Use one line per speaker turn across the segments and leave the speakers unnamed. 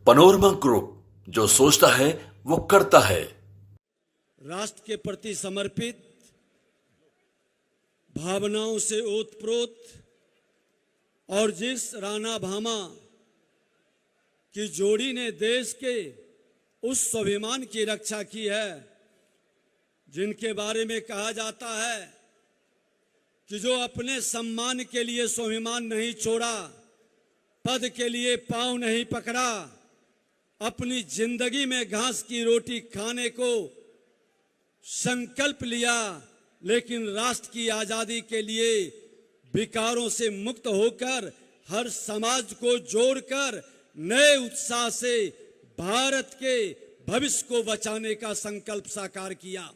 Panorama group, जो सोचता है वो करता है।
राष्ट्र के प्रति समर्पित, भावनाओं से ओतप्रोत और जिस राणा भामा की जोड़ी ने देश के उस स्वाभिमान की रक्षा की है, जिनके बारे में कहा जाता है कि जो अपने सम्मान के लिए स्वाभिमान नहीं छोड़ा, पद के लिए पांव नहीं पकड़ा, अपनी जिंदगी में घास की रोटी खाने को संकल्प लिया, लेकिन राष्ट्र की आजादी के लिए विकारों से मुक्त होकर हर समाज को जोड़कर नए उत्साह से भारत के भविष्य को बचाने का संकल्प साकार किया।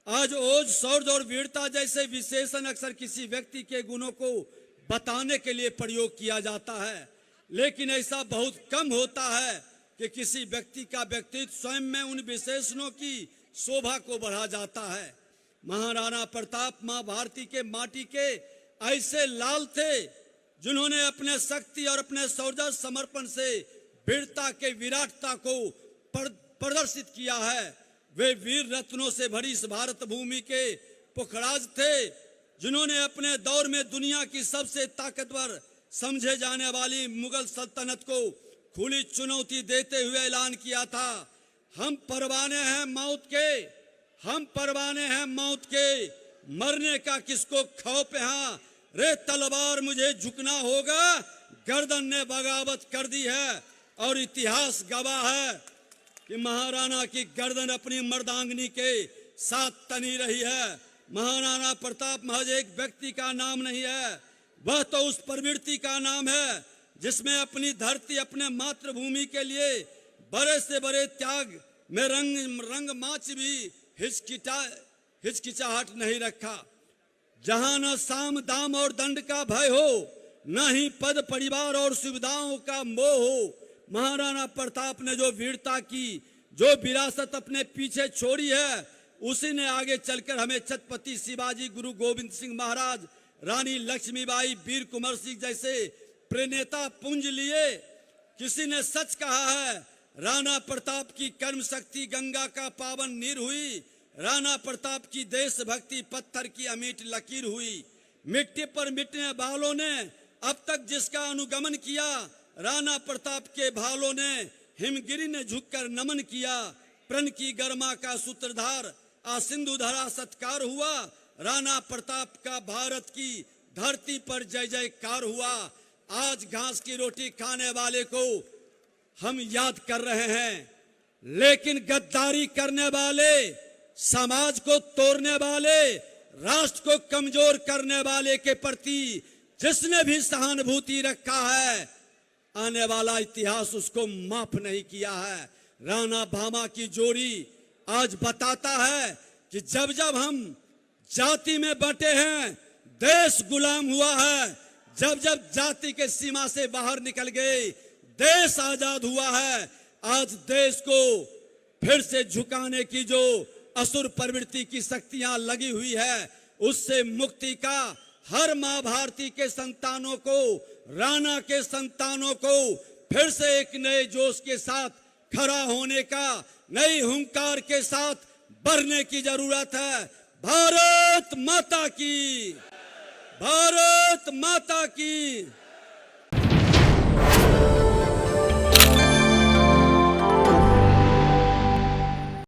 आज ओज, शौर्य और वीरता जैसे विशेषण अक्सर किसी व्यक्ति के गुणों को बताने के लिए प्रयोग किया जाता है, लेकिन ऐसा बहुत कम होता है कि किसी व्यक्ति का व्यक्तित्व स्वयं में उन विशेषणों की शोभा को बढ़ा जाता है। महाराणा प्रताप मां भारती के माटी के ऐसे लाल थे जिन्होंने अपने शक्ति और अपने शौर्य समर्पण से वीरता के विराटता को प्रदर्शित किया है। वे वीर रत्नों से भरी इस भारत भूमि के पुखराज थे जिन्होंने अपने दौर में दुनिया की सबसे ताकतवर समझे जाने वाली मुगल सल्तनत को खुली चुनौती देते हुए ऐलान किया था, हम परवाने हैं मौत के, हम परवाने हैं मौत के, मरने का किसको खौफ है, हाँ रे तलवार मुझे झुकना होगा, गर्दन ने बगावत कर दी है। और इतिहास गवाह है कि महाराणा की गर्दन अपनी मर्दांगनी के साथ तनी रही है। महाराणा प्रताप महज एक व्यक्ति का नाम नहीं है, वह तो उस प्रवृत्ति का नाम है जिसमें अपनी धरती, अपने मातृभूमि के लिए बड़े से बड़े त्याग में रंग माच भी हिचकिचाहट नहीं रखा। जहां न साम दाम और दंड का भय हो, न ही पद परिवार और सुविधाओं का मोह हो, महाराणा प्रताप ने जो वीरता की, जो विरासत अपने पीछे छोड़ी है, उसी ने आगे चलकर हमें छत्रपति शिवाजी, गुरु गोविंद सिंह महाराज, रानी लक्ष्मीबाई, वीर कुंवर सिंह जैसे प्रेनेता पुंज लिए। किसी ने सच कहा है, राणा प्रताप की कर्म शक्ति गंगा का पावन नीर हुई, राणा प्रताप की देशभक्ति पत्थर की अमीट लकीर हुई। मिट्टी पर मिटने वालों ने अब तक जिसका अनुगमन किया, राणा प्रताप के भालों ने हिमगिरी ने झुककर नमन किया। प्रण की गर्मा का सूत्रधार आ सिंधु धरा सत्कार हुआ, राणा प्रताप का भारत की धरती पर जय जयकार हुआ। आज घास की रोटी खाने वाले को हम याद कर रहे हैं, लेकिन गद्दारी करने वाले, समाज को तोड़ने वाले, राष्ट्र को कमजोर करने वाले के प्रति जिसने भी सहानुभूति रखा है, आने वाला इतिहास उसको माफ नहीं किया है। राणा भामा की जोड़ी आज बताता है कि जब जब हम जाति में बटे हैं, देश गुलाम हुआ है, जब जब जाति के सीमा से बाहर निकल गए, देश आजाद हुआ है। आज देश को फिर से झुकाने की जो असुर प्रवृत्ति की शक्तियां लगी हुई है, उससे मुक्ति का हर मां भारती के संतानों को, राणा के संतानों को फिर से एक नए जोश के साथ खड़ा होने का, नई हुंकार के साथ बढ़ने की जरूरत है। भारत माता की, भारत माता की।